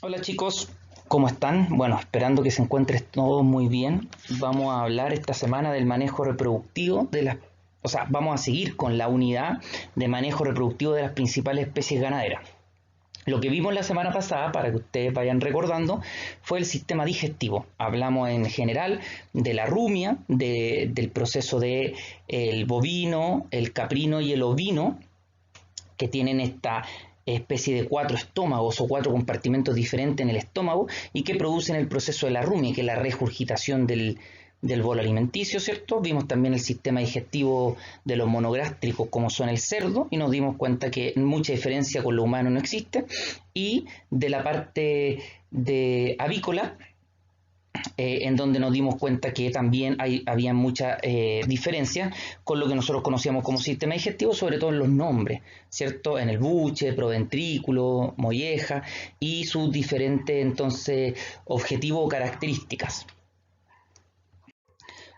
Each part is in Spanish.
Hola chicos, ¿cómo están? Bueno, esperando que se encuentren todos muy bien. Vamos a hablar esta semana del manejo reproductivo de las, vamos a seguir con la unidad de manejo reproductivo de las principales especies ganaderas. Lo que vimos la semana pasada, para que ustedes vayan recordando, fue el sistema digestivo. Hablamos en general de la rumia, del proceso de el bovino, el caprino y el ovino, que tienen esta especie de cuatro estómagos o cuatro compartimentos diferentes en el estómago y que producen el proceso de la rumia, que es la regurgitación del bolo alimenticio, ¿cierto? Vimos también el sistema digestivo de los monogástricos como son el cerdo y nos dimos cuenta que mucha diferencia con lo humano no existe, y de la parte de avícola, en donde nos dimos cuenta que también había mucha diferencia con lo que nosotros conocíamos como sistema digestivo, sobre todo en los nombres, ¿cierto? En el buche, proventrículo, molleja y sus diferentes entonces objetivos o características.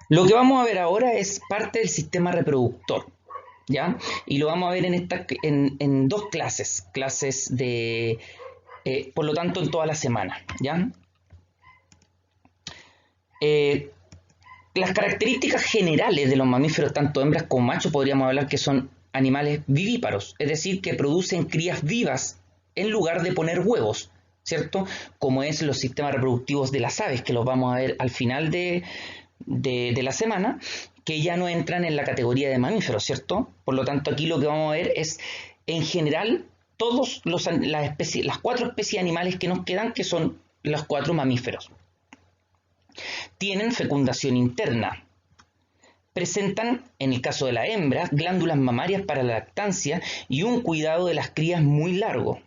Lo que vamos a ver ahora es parte del sistema reproductor, ¿ya? Y lo vamos a ver en dos clases de, por lo tanto, en toda la semana, ¿ya? Eh, las características generales de los mamíferos, tanto hembras como machos, podríamos hablar que son animales vivíparos, es decir, que producen crías vivas en lugar de poner huevos, ¿cierto? Como es los sistemas reproductivos de las aves, que los vamos a ver al final de la semana, que ya no entran en la categoría de mamíferos, ¿cierto? Por lo tanto, aquí lo que vamos a ver es, en general, las cuatro especies de animales que nos quedan, que son los cuatro mamíferos. Tienen fecundación interna. Presentan, en el caso de la hembra, glándulas mamarias para la lactancia y un cuidado de las crías muy largo.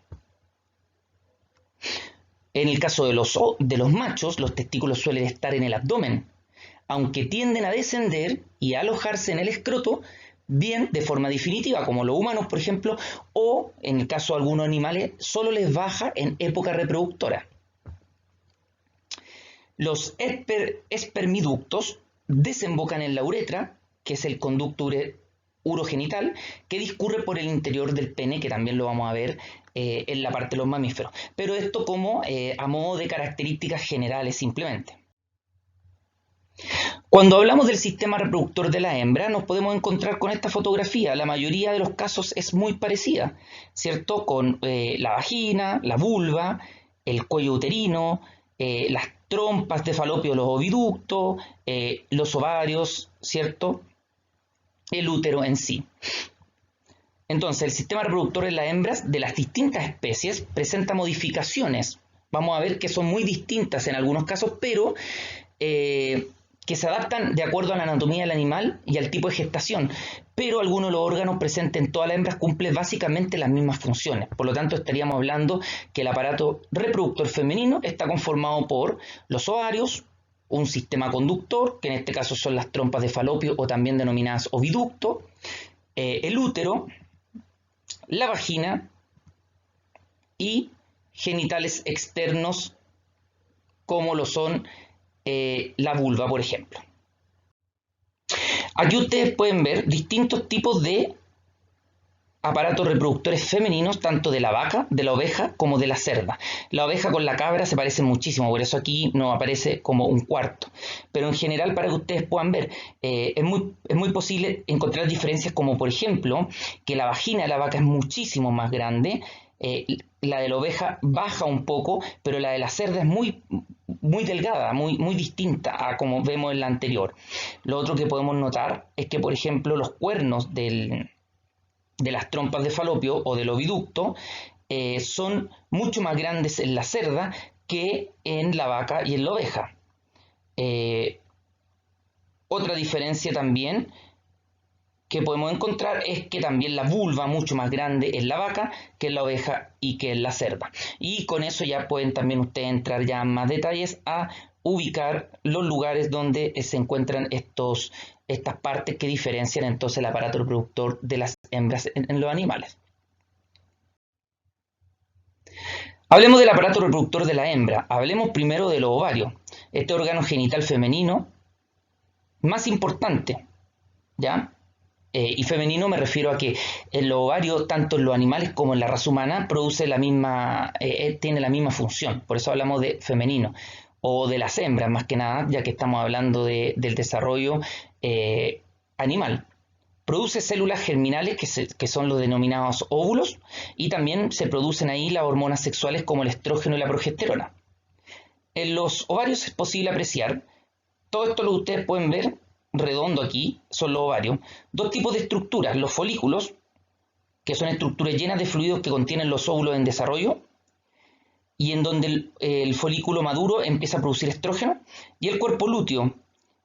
En el caso de los machos, los testículos suelen estar en el abdomen, aunque tienden a descender y a alojarse en el escroto, bien de forma definitiva, como los humanos, por ejemplo, o en el caso de algunos animales, solo les baja en época reproductora. Los espermiductos desembocan en la uretra, que es el conducto urogenital, que discurre por el interior del pene, que también lo vamos a ver en la parte de los mamíferos. Pero esto como a modo de características generales simplemente. Cuando hablamos del sistema reproductor de la hembra, nos podemos encontrar con esta fotografía. La mayoría de los casos es muy parecida, ¿cierto? Con la vagina, la vulva, el cuello uterino, las trompas de falopio, los oviductos, los ovarios, ¿cierto? El útero en sí. Entonces, el sistema reproductor en las hembras de las distintas especies presenta modificaciones. Vamos a ver que son muy distintas en algunos casos, pero que se adaptan de acuerdo a la anatomía del animal y al tipo de gestación, pero algunos de los órganos presentes en todas las hembras cumplen básicamente las mismas funciones. Por lo tanto, estaríamos hablando que el aparato reproductor femenino está conformado por los ovarios, un sistema conductor, que en este caso son las trompas de falopio o también denominadas oviducto, el útero, la vagina y genitales externos como lo son la vulva, por ejemplo. Aquí ustedes pueden ver distintos tipos de aparatos reproductores femeninos, tanto de la vaca, de la oveja, como de la cerda. La oveja con la cabra se parecen muchísimo, por eso aquí nos aparece como un cuarto. Pero en general, para que ustedes puedan ver, es muy posible encontrar diferencias, como por ejemplo, que la vagina de la vaca es muchísimo más grande, la de la oveja baja un poco, pero la de la cerda es muy delgada, muy distinta a como vemos en la anterior. Lo otro que podemos notar es que, por ejemplo, los cuernos de las trompas de falopio o del oviducto son mucho más grandes en la cerda que en la vaca y en la oveja. Otra diferencia también que podemos encontrar es que también la vulva mucho más grande en la vaca que en la oveja y que en la cerda. Y con eso ya pueden también ustedes entrar ya en más detalles a ubicar los lugares donde se encuentran estas partes que diferencian entonces el aparato reproductor de las hembras en los animales. Hablemos del aparato reproductor de la hembra. Hablemos primero de los ovarios. Este órgano genital femenino más importante, ¿ya? y femenino me refiero a que el ovario, tanto en los animales como en la raza humana, tiene la misma función. Por eso hablamos de femenino o de las hembras más que nada, ya que estamos hablando del desarrollo animal. Produce células germinales que son los denominados óvulos, y también se producen ahí las hormonas sexuales como el estrógeno y la progesterona. En los ovarios es posible apreciar, todo esto lo que ustedes pueden ver redondo aquí, son los ovarios, dos tipos de estructuras: los folículos, que son estructuras llenas de fluidos que contienen los óvulos en desarrollo, y en donde el folículo maduro empieza a producir estrógeno, y el cuerpo lúteo,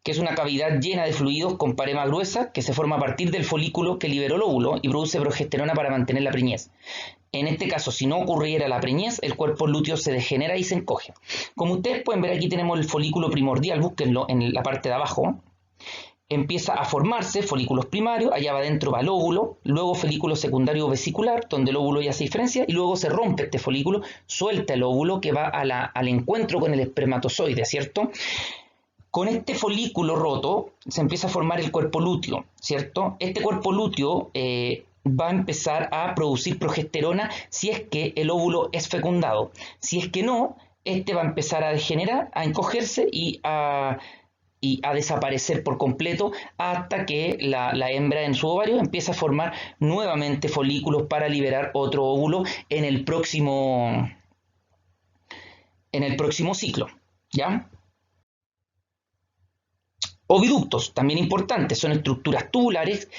que es una cavidad llena de fluidos con pared más gruesa que se forma a partir del folículo que liberó el óvulo y produce progesterona para mantener la preñez. En este caso, si no ocurriera la preñez, el cuerpo lúteo se degenera y se encoge. Como ustedes pueden ver, aquí tenemos el folículo primordial, búsquenlo en la parte de abajo. Empieza a formarse folículos primarios, allá va adentro va el óvulo, luego folículo secundario vesicular, donde el óvulo ya se diferencia, y luego se rompe este folículo, suelta el óvulo que va al encuentro con el espermatozoide, ¿cierto? Con este folículo roto se empieza a formar el cuerpo lúteo, ¿cierto? Este cuerpo lúteo va a empezar a producir progesterona si es que el óvulo es fecundado. Si es que no, este va a empezar a degenerar, a encogerse y a desaparecer por completo hasta que la hembra en su ovario empieza a formar nuevamente folículos para liberar otro óvulo en el próximo ciclo, ¿ya? Oviductos, también importantes, son estructuras tubulares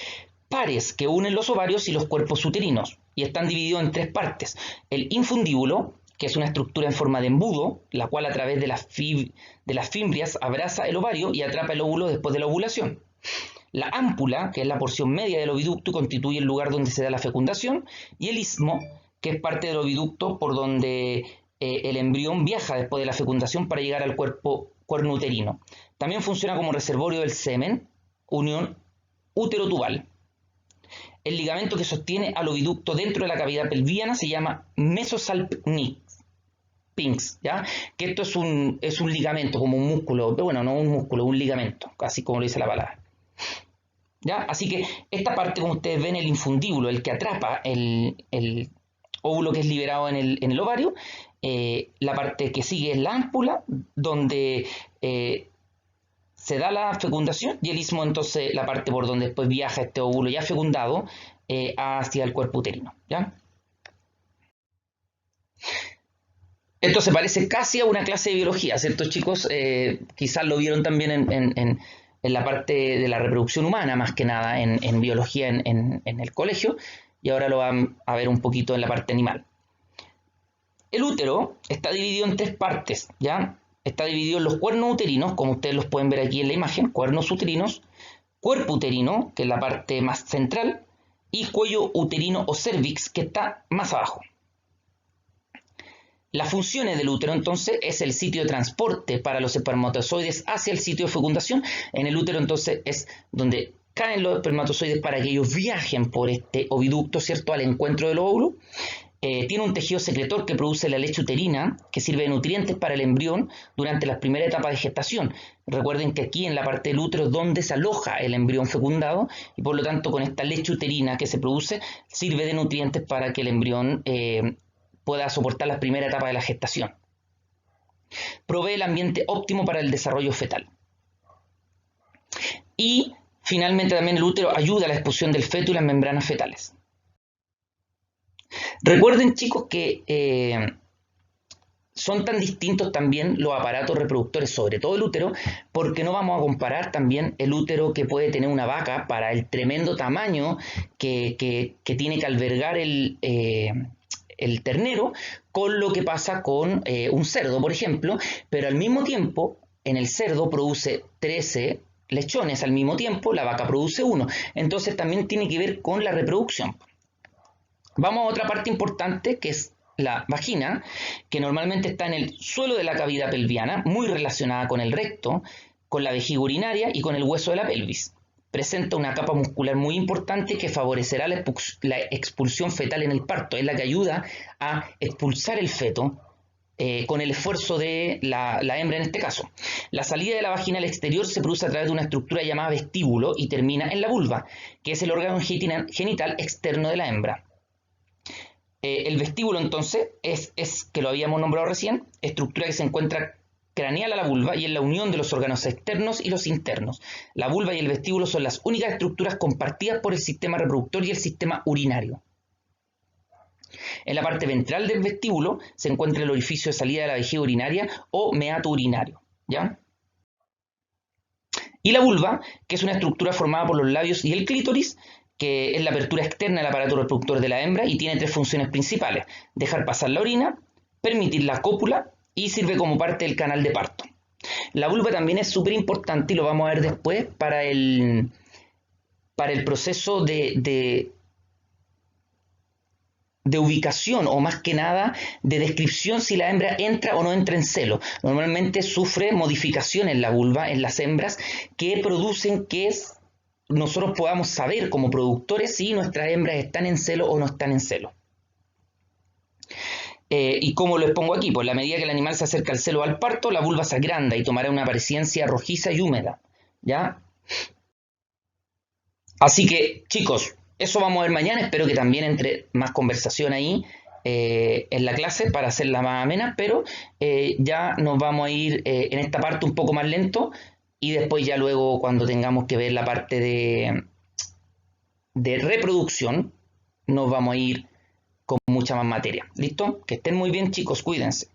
pares que unen los ovarios y los cuerpos uterinos, y están divididos en tres partes: el infundíbulo, que es una estructura en forma de embudo, la cual a través de las fimbrias abraza el ovario y atrapa el óvulo después de la ovulación; la ámpula, que es la porción media del oviducto y constituye el lugar donde se da la fecundación; y el istmo, que es parte del oviducto por donde el embrión viaja después de la fecundación para llegar al cuerno uterino. También funciona como reservorio del semen, unión útero-tubal. El ligamento que sostiene al oviducto dentro de la cavidad pelviana se llama mesosalpinx, ¿ya? Que esto es un ligamento, como un músculo, bueno, no un músculo, un ligamento, así como lo dice la palabra, ¿ya? Así que esta parte, como ustedes ven, el infundíbulo, el que atrapa el óvulo que es liberado en el ovario. La parte que sigue es la ámpula, donde se da la fecundación, y el istmo, entonces, la parte por donde después viaja este óvulo ya fecundado hacia el cuerpo uterino, ¿ya? Esto se parece casi a una clase de biología, ¿cierto, chicos? Quizás lo vieron también en la parte de la reproducción humana, más que nada en biología en el colegio, y ahora lo van a ver un poquito en la parte animal. El útero está dividido en tres partes, ¿ya? Está dividido en los cuernos uterinos, como ustedes los pueden ver aquí en la imagen, cuernos uterinos, cuerpo uterino, que es la parte más central, y cuello uterino o cervix, que está más abajo. Las funciones del útero, entonces, es el sitio de transporte para los espermatozoides hacia el sitio de fecundación. En el útero, entonces, es donde caen los espermatozoides para que ellos viajen por este oviducto, ¿cierto?, al encuentro del óvulo. Tiene un tejido secretor que produce la leche uterina, que sirve de nutrientes para el embrión durante las primeras etapas de gestación. Recuerden que aquí en la parte del útero es donde se aloja el embrión fecundado, y por lo tanto con esta leche uterina que se produce sirve de nutrientes para que el embrión pueda soportar las primeras etapas de la gestación. Provee el ambiente óptimo para el desarrollo fetal. Y finalmente también el útero ayuda a la expulsión del feto y las membranas fetales. Recuerden, chicos, que son tan distintos también los aparatos reproductores, sobre todo el útero, porque no vamos a comparar también el útero que puede tener una vaca para el tremendo tamaño que tiene que albergar el ternero, con lo que pasa con un cerdo, por ejemplo, pero al mismo tiempo en el cerdo produce 13 lechones al mismo tiempo, la vaca produce 1, entonces también tiene que ver con la reproducción. Vamos a otra parte importante, que es la vagina, que normalmente está en el suelo de la cavidad pelviana, muy relacionada con el recto, con la vejiga urinaria y con el hueso de la pelvis. Presenta una capa muscular muy importante que favorecerá la expulsión fetal en el parto. Es la que ayuda a expulsar el feto con el esfuerzo de la hembra en este caso. La salida de la vagina al exterior se produce a través de una estructura llamada vestíbulo y termina en la vulva, que es el órgano genital externo de la hembra. El vestíbulo entonces es, que lo habíamos nombrado recién, estructura que se encuentra craneal a la vulva y en la unión de los órganos externos y los internos. La vulva y el vestíbulo son las únicas estructuras compartidas por el sistema reproductor y el sistema urinario. En la parte ventral del vestíbulo se encuentra el orificio de salida de la vejiga urinaria o meato urinario, ¿ya? Y la vulva, que es una estructura formada por los labios y el clítoris, que es la apertura externa del aparato reproductor de la hembra y tiene tres funciones principales: dejar pasar la orina, permitir la cópula y sirve como parte del canal de parto. La vulva también es súper importante y lo vamos a ver después para el proceso de ubicación o más que nada de descripción si la hembra entra o no entra en celo. Normalmente sufre modificaciones la vulva en las hembras que producen que nosotros podamos saber como productores si nuestras hembras están en celo o no están en celo. ¿Y cómo lo expongo aquí? Pues a la medida que el animal se acerca al celo o al parto, la vulva se agranda y tomará una apariencia rojiza y húmeda, ¿ya? Así que, chicos, eso vamos a ver mañana. Espero que también entre más conversación ahí en la clase para hacerla más amena, pero ya nos vamos a ir en esta parte un poco más lento y después ya luego cuando tengamos que ver la parte de reproducción nos vamos a ir con mucha más materia. ¿Listo? Que estén muy bien, chicos, cuídense.